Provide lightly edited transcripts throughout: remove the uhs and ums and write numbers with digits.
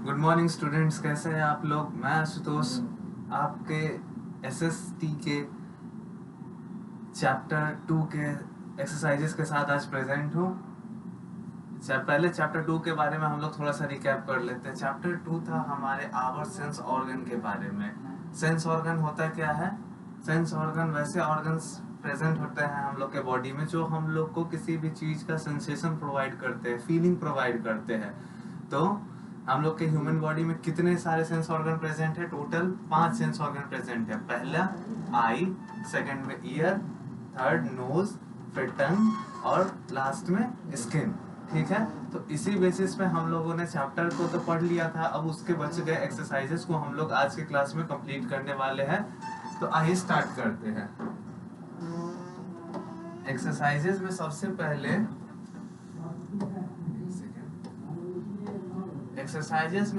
Good morning students, कैसे हैं आप लोग। मैं आशुतोष आपके एसएसटी के चैप्टर 2 के एक्सरसाइजेस के साथ आज प्रेजेंट हूँ। पहले चैप्टर 2 के बारे में हम लोग थोड़ा सा रिकैप कर लेते हैं। चैप्टर 2 था हमारे आवर सेंस ऑर्गन के बारे में। सेंस ऑर्गन होता क्या है? सेंस ऑर्गन वैसे ऑर्गन्स प्रेजेंट होते हैं हम लोग के बॉडी में जो हम लोग को किसी भी चीज का सेंसेशन प्रोवाइड करते हैं, फीलिंग प्रोवाइड करते हैं। तो हम लोग के ह्यूमन बॉडी में कितने सारे सेंस ऑर्गन प्रेजेंट है? टोटल 5 सेंस ऑर्गन प्रेजेंट है। पहला आई, सेकंड में ईयर, थर्ड नोज, फिर टंग और लास्ट में स्किन। ठीक है, तो इसी बेसिस पे हम लोगों ने चैप्टर को तो पढ़ लिया था। अब उसके बच गए एक्सरसाइजेस को हम लोग आज के क्लास में कंप्लीट करने वाले हैं। तो आइए स्टार्ट करते हैं। एक्सरसाइजेस में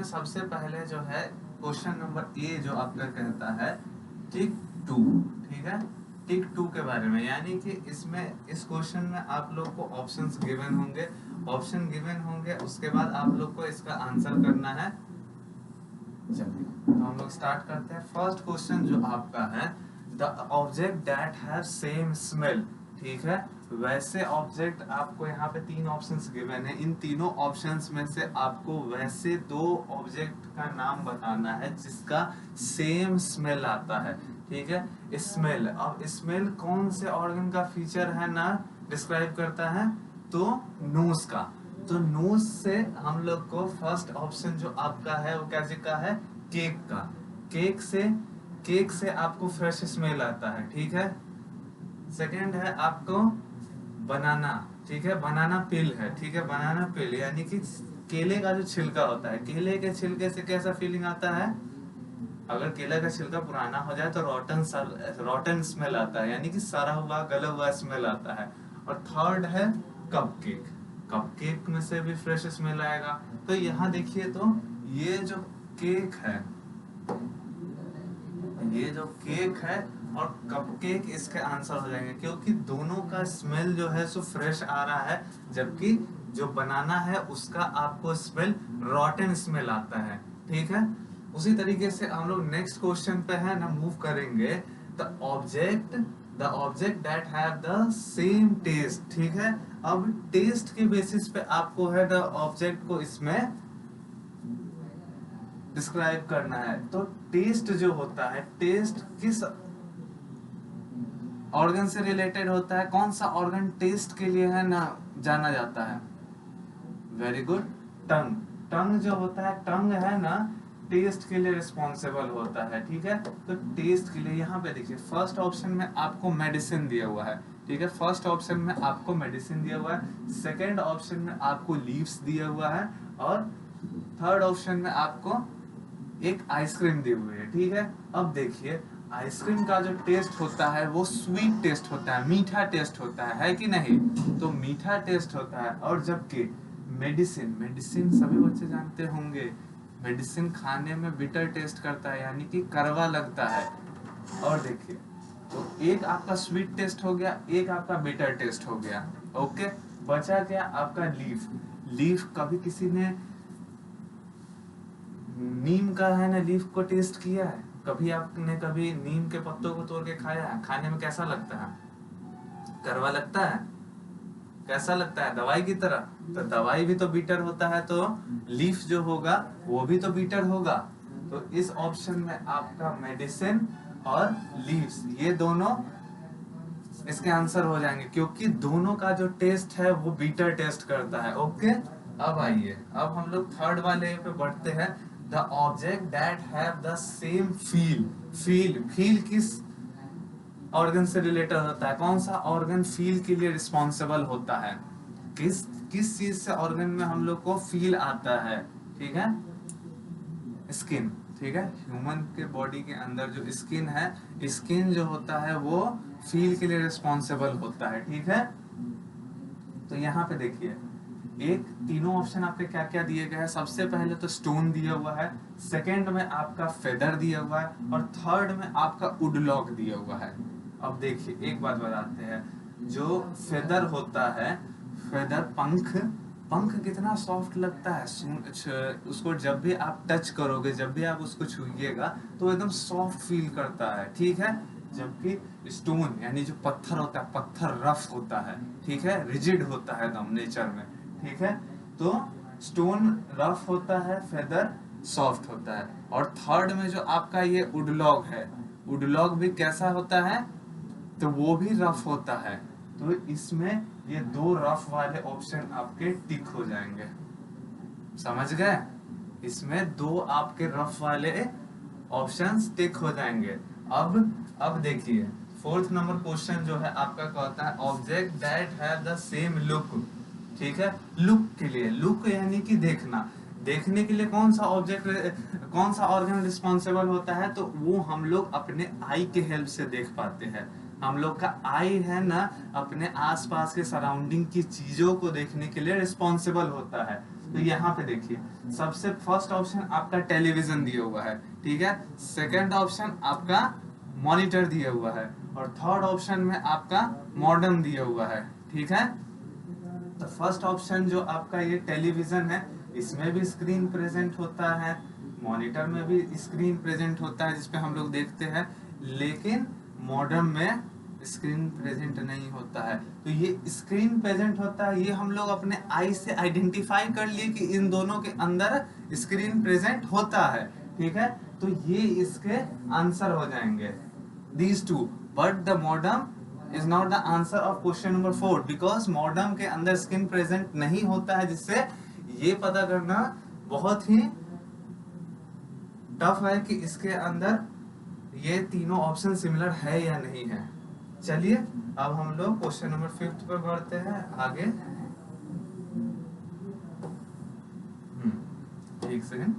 सबसे पहले जो है क्वेश्चन नंबर ए जो आपका कहता है टिक 2। ठीक है, टिक 2 के बारे में, यानी कि इसमें इस क्वेश्चन में आप लोग को ऑप्शंस गिवन होंगे। उसके बाद आप लोग को इसका आंसर करना है। चलिए तो हम लोग स्टार्ट करते हैं। फर्स्ट क्वेश्चन जो आपका है, the object that have same smell. ठीक है, वैसे ऑब्जेक्ट आपको यहाँ पे 3 ऑप्शंस गिवन है। इन तीनों ऑप्शंस में से आपको वैसे 2 ऑब्जेक्ट का नाम बताना है जिसका सेम स्मेल आता है। ठीक है, स्मेल। अब स्मेल कौन से ऑर्गन का फीचर है ना डिस्क्राइब करता है? तो नोज का। तो नोज से हम लोग को फर्स्ट ऑप्शन जो आपका है वो कैसे का है? केक का। केक से आपको फ्रेश स्मेल आता है। ठीक है, सेकंड है आपको बनाना। ठीक है, बनाना पिल है। ठीक है, बनाना पिल यानी कि केले का जो छिलका होता है, केले के छिलके से कैसा फीलिंग आता है? अगर केले का छिलका पुराना हो जाए तो रोटन स्मेल आता है, यानी कि सड़ा हुआ गला हुआ स्मेल आता है। और थर्ड है कपकेक। कपकेक में से भी फ्रेश स्मेल आएगा। तो यहाँ देखिए, तो ये जो केक है, और कपकेक इसके आंसर हो जाएंगे, क्योंकि दोनों का स्मेल जो है सो फ्रेश आ रहा है, जबकि जो बनाना है उसका आपको स्मेल रॉटन स्मेल आता है। ठीक है, उसी तरीके से हम लोग नेक्स्ट क्वेश्चन पे है ना मूव करेंगे। The object that have the same taste. ठीक है, अब टेस्ट के बेसिस पे आपको है द ऑब्जेक्ट को इसमें डिस्क्राइब करना है। तो टेस्ट जो होता है, टेस्ट किस ऑर्गन से रिलेटेड होता है? कौन सा ऑर्गन टेस्ट के लिए है ना जाना जाता है? वेरी गुड, टंग। टंग जो होता है, टंग है ना टेस्ट के लिए रिस्पॉन्सिबल होता है। ठीक है, तो टेस्ट के लिए यहाँ पे देखिए फर्स्ट ऑप्शन में आपको मेडिसिन दिया हुआ है। ठीक है, फर्स्ट ऑप्शन में आपको मेडिसिन दिया हुआ है, सेकेंड ऑप्शन में आपको लीव्स दिया हुआ है, और थर्ड ऑप्शन में आपको एक आइसक्रीम दी हुई है। ठीक है, अब देखिए आइसक्रीम का जो टेस्ट होता है वो स्वीट टेस्ट होता है, मीठा टेस्ट होता है कि नहीं? तो मीठा टेस्ट होता है। और जबकि मेडिसिन सभी बच्चे जानते होंगे, मेडिसिन खाने में बिटर टेस्ट करता है, यानी कि कड़वा लगता है। और देखिए, तो एक आपका स्वीट टेस्ट हो गया, एक आपका बिटर टेस्ट हो गया। ओके, बचा क्या आपका लीफ कभी किसी ने नीम का है ना लीफ को टेस्ट किया है? कभी आपने कभी नीम के पत्तों को तोड़ के खाया है? खाने में कैसा लगता है? कड़वा लगता है। कैसा लगता है? दवाई की तरह। तो दवाई भी तो बीटर होता है, तो लीफ जो होगा वो भी तो बीटर होगा। तो इस ऑप्शन में आपका मेडिसिन और लीव्स, ये दोनों इसके आंसर हो जाएंगे, क्योंकि दोनों का जो टेस्ट है वो बीटर टेस्ट करता है। ओके, अब आइए, अब हम लोग थर्ड वाले पे बढ़ते हैं। The object that have the same feel किस ऑर्गन से रिलेटेड होता है? कौन सा ऑर्गन फील के लिए रिस्पॉन्सिबल होता है? किस चीज से ऑर्गन में हम लोग को फील आता है? ठीक है, स्किन। ठीक है, ह्यूमन के बॉडी के अंदर जो स्किन है, स्किन जो होता है वो फील के लिए रिस्पॉन्सिबल होता है। ठीक है, तो यहाँ पे देखिए एक तीनों ऑप्शन आपके क्या क्या दिए गए हैं। सबसे पहले तो स्टोन दिया हुआ है, सेकंड में आपका फेदर दिया हुआ है, और थर्ड में आपका वुडलॉक दिया हुआ है। अब देखिए एक बात बताते हैं, जो फेदर होता है, फेदर पंख कितना सॉफ्ट लगता है, उसको जब भी आप टच करोगे, जब भी आप उसको छूइएगा तो एकदम सॉफ्ट फील करता है, ठीक है। जबकि स्टोन यानी जो पत्थर होता है, पत्थर रफ होता है, ठीक है, रिजिड होता है एकदम नेचर में, ठीक है। तो स्टोन रफ होता है, फेदर सॉफ्ट होता है। और थर्ड में जो आपका ये वुडलॉग है, वुडलॉग भी कैसा होता है, तो वो भी रफ होता है। तो इसमें ये दो रफ वाले ऑप्शन आपके टिक हो जाएंगे, समझ गए। इसमें दो आपके रफ वाले ऑप्शंस टिक हो जाएंगे। अब देखिए फोर्थ नंबर क्वेश्चन जो है आपका कहता है object that have the same look, ठीक है। लुक के लिए, लुक यानी कि देखना, देखने के लिए कौन सा ऑब्जेक्ट, कौन सा ऑर्गन रिस्पॉन्सिबल होता है, तो वो हम लोग अपने आई के हेल्प से देख पाते हैं। हम लोग का आई है ना, अपने आसपास के सराउंडिंग की चीजों को देखने के लिए रिस्पॉन्सिबल होता है। तो यहाँ पे देखिए सबसे फर्स्ट ऑप्शन आपका टेलीविजन दिया हुआ है, ठीक है। सेकंड ऑप्शन आपका मॉनिटर दिया हुआ है, और थर्ड ऑप्शन में आपका मॉडर्न दिया हुआ है, ठीक है। तो फर्स्ट ऑप्शन जो आपका ये टेलीविजन है, इसमें भी स्क्रीन प्रेजेंट होता है, मॉनिटर में भी स्क्रीन प्रेजेंट होता है जिसपे हम लोग देखते हैं, लेकिन मॉडर्न में स्क्रीन प्रेजेंट नहीं होता है। तो ये स्क्रीन प्रेजेंट होता है, ये हम लोग अपने आई से आइडेंटिफाई कर लिए कि इन दोनों के अंदर स्क्रीन प्रेजेंट होता है, ठीक है। तो ये इसके आंसर हो जाएंगे, these two, but the modem is not the answer of question number 4 because modem के अंदर स्क्रीन प्रेजेंट नहीं होता है, जिससे ये पता करना बहुत ही टफ है कि इसके अंदर ये तीनों ऑप्शन सिमिलर है या नहीं है। चलिए अब हम लोग क्वेश्चन नंबर 5 पर बढ़ते हैं आगे। एक सेकंड,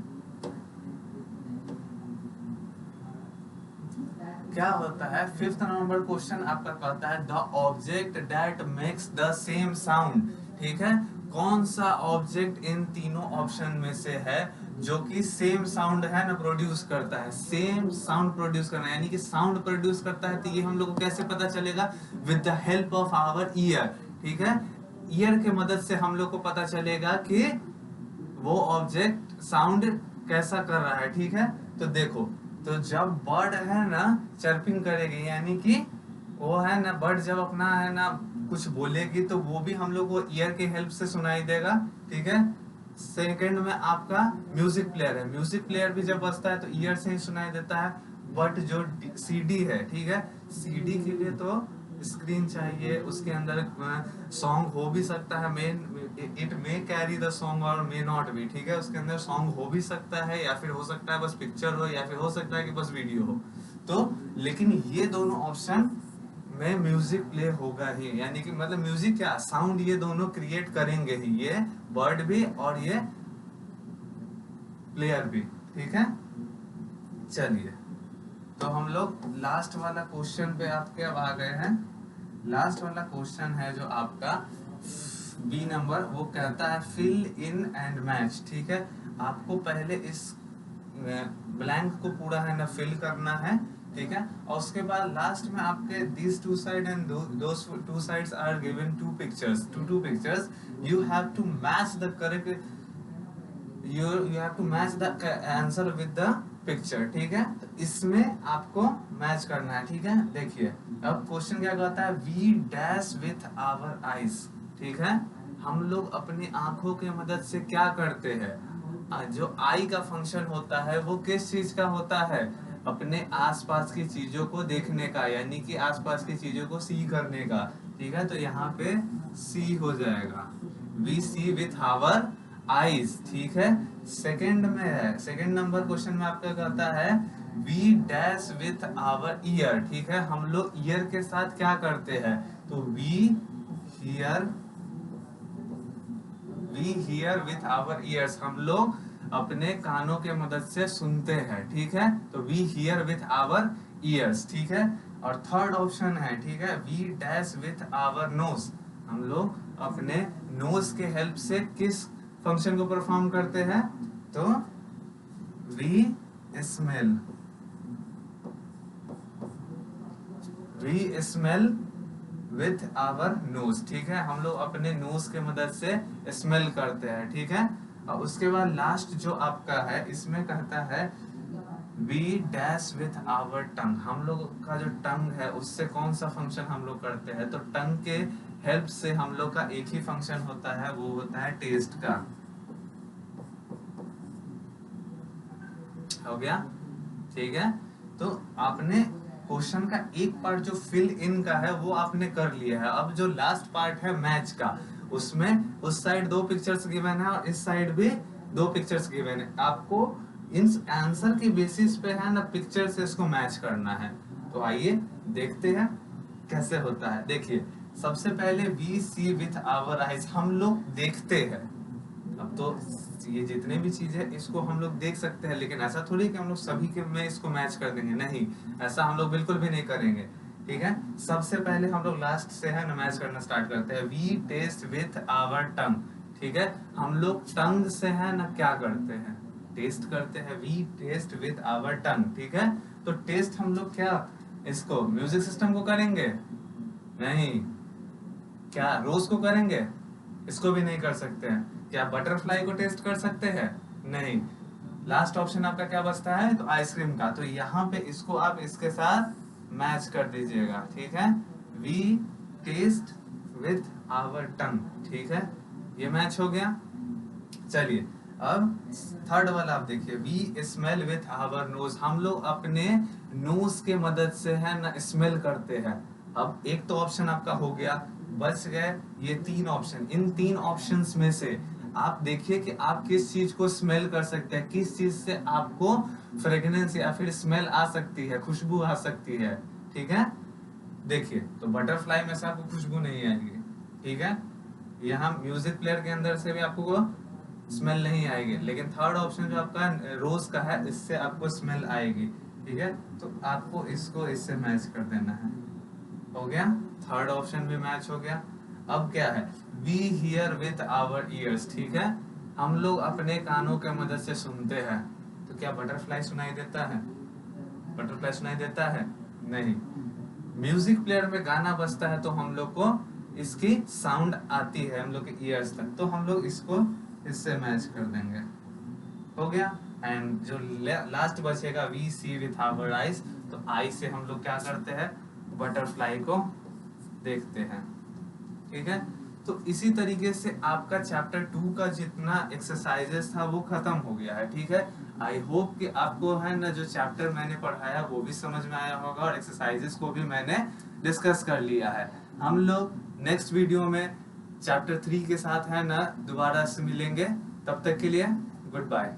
क्या होता है फिफ्थ नंबर क्वेश्चन आपका कहता है the object that makes the same sound, ठीक है। कौन सा ऑब्जेक्ट इन तीनों ऑप्शन में से है जो कि सेम साउंड है ना प्रोड्यूस करता है, सेम साउंड प्रोड्यूस करना यानी कि साउंड प्रोड्यूस करता है। तो ये हम लोग को कैसे पता चलेगा, with the help of our ear, ठीक है। ईयर के मदद से हम लोग को पता चलेगा कि वो ऑब्जेक्ट साउंड कैसा कर रहा है, ठीक है। तो देखो, तो जब बर्ड है ना चर्पिंग करेगी, यानी कि वो है ना बर्ड जब अपना है ना कुछ बोलेगी, तो वो भी हम लोग को ईयर के हेल्प से सुनाई देगा, ठीक है। सेकंड में आपका म्यूजिक प्लेयर है, म्यूजिक प्लेयर भी जब बजता है तो ईयर से ही सुनाई देता है। बट जो सीडी है, ठीक है, सीडी के लिए तो स्क्रीन चाहिए, उसके अंदर सॉन्ग हो भी सकता है, main it may carry the song और मे नॉट भी, ठीक है। उसके अंदर सॉन्ग हो भी सकता है, या फिर हो सकता है बस पिक्चर हो, या फिर हो सकता है कि बस वीडियो हो। तो लेकिन ये दोनों ऑप्शन में म्यूजिक प्ले होगा ही, यानी कि मतलब म्यूजिक क्या साउंड ये दोनों क्रिएट करेंगे ही, ये बर्ड भी और ये प्लेयर भी, ठीक है। चलिए तो हम लोग लास्ट वाला क्वेश्चन पे आपके अब आ गए हैं। लास्ट वाला क्वेश्चन है जो आपका बी नंबर, वो कहता है फिल इन एंड मैच, ठीक है। आपको पहले इस ब्लैंक को पूरा है ना फिल करना है, ठीक है। और उसके बाद लास्ट में आपके this two side and those two sides are given two pictures, you have to match the correct, you have to match the answer with the picture, ठीक है। तो इसमें आपको मैच करना है, ठीक है। देखिए अब क्वेश्चन क्या कहता है, we dash with our eyes, ठीक है। हम लोग अपनी आंखों के मदद से क्या करते हैं, जो आई का फंक्शन होता है वो किस चीज का होता है, अपने आसपास की चीजों को देखने का, यानी कि आसपास की चीजों को सी करने का, ठीक है। तो यहाँ पे सी हो जाएगा, we see with our eyes, ठीक है। सेकंड में है, सेकंड नंबर क्वेश्चन में आपका कहता है we dash with our ear, ठीक है। हम लोग ईयर के साथ क्या करते हैं, तो we hear with our ears, हम लोग अपने कानों के मदद से सुनते हैं, ठीक है। तो we hear with our ears, ठीक है। और थर्ड ऑप्शन है, ठीक है, we dash with our nose, हम लोग अपने नोज के हेल्प से किस फंक्शन को परफॉर्म करते हैं, तो we smell with our nose, ठीक है, हम लोग अपने नोज के मदद से स्मेल करते हैं, ठीक है। और उसके बाद लास्ट जो आपका है इसमें कहता है we dash with our tongue, हम लोग का जो टंग है उससे कौन सा फंक्शन हम लोग करते हैं, तो टंग के हेल्प से हम लोग का एक ही फंक्शन होता है, वो होता है टेस्ट का। हो गया, ठीक है। तो आपने क्वेश्चन का एक पार्ट जो फिल इन का है वो आपने कर लिया है। अब जो लास्ट पार्ट है मैच का, उसमें उस साइड 2 पिक्चर्स गिवन है और इस साइड भी 2 पिक्चर्स गिवन है। आपको इन आंसर के बेसिस पे है ना पिक्चर से इसको मैच करना है। तो आइए देखते हैं कैसे होता है। देखिए सबसे पहले we see with our eyes, हम लोग देखते हैं। अब तो ये जितने भी चीजें इसको हम लोग देख सकते हैं, लेकिन ऐसा थोड़ी कि हम लोग सभी के में इसको मैच कर देंगे, नहीं, ऐसा हम लोग बिल्कुल भी नहीं करेंगे, ठीक है। सबसे पहले हम लोग लास्ट से है ना मैच करना स्टार्ट करते हैं। We taste with our tongue, ठीक है, हम लोग टंग से है ना क्या करते हैं, टेस्ट करते हैं। We taste with our tongue, ठीक है। तो टेस्ट हम लोग क्या इसको म्यूजिक सिस्टम को करेंगे, नहीं। क्या रोज को करेंगे, इसको भी नहीं कर सकते हैं। क्या बटरफ्लाई को टेस्ट कर सकते हैं, नहीं। लास्ट ऑप्शन आपका क्या बचता है, तो आइसक्रीम का। तो यहाँ पे इसको आप इसके साथ मैच कर दीजिएगा, ठीक है। We taste with our tongue, ठीक है, ये मैच हो गया। चलिए अब थर्ड वाला आप देखिए, we smell with our nose, हम लोग अपने नोज के मदद से है ना स्मेल करते हैं। अब एक तो ऑप्शन आपका हो गया, बच गए ये 3 ऑप्शन। इन 3 ऑप्शंस में से आप देखिए कि आप किस चीज को स्मेल कर सकते हैं, किस चीज से आपको फ्रेग्रेंस या फिर स्मेल आ सकती है, खुशबू आ सकती है, ठीक है। देखिए तो बटरफ्लाई में से आपको खुशबू नहीं आएगी, ठीक है। यहाँ म्यूजिक प्लेयर के अंदर से भी आपको स्मेल नहीं आएगी, लेकिन थर्ड ऑप्शन जो आपका रोज का है इससे आपको स्मेल आएगी, ठीक है। तो आपको इसको इससे मैच कर देना है। हो गया, थर्ड ऑप्शन भी मैच हो गया। अब क्या है, we hear with our ears, ठीक है, हम लोग अपने कानों के मदद से सुनते हैं। तो क्या बटरफ्लाई सुनाई देता है, बटरफ्लाई सुनाई देता है, नहीं। म्यूजिक प्लेयर में गाना बजता है तो हम लोग को इसकी साउंड आती है हम लोग के ईयर्स तक, तो हम लोग इसको इससे मैच कर देंगे। हो गया। एंड जो लास्ट बचेगा we see with our eyes, तो आई से हम लोग क्या करते हैं, बटरफ्लाई को देखते हैं, ठीक है। तो इसी तरीके से आपका चैप्टर 2 का जितना एक्सरसाइजेस था वो खत्म हो गया है, ठीक है। आई होप कि आपको है ना जो चैप्टर मैंने पढ़ाया वो भी समझ में आया होगा और एक्सरसाइजेस को भी मैंने डिस्कस कर लिया है। हम लोग नेक्स्ट वीडियो में चैप्टर 3 के साथ है ना दोबारा से मिलेंगे। तब तक के लिए गुड बाय।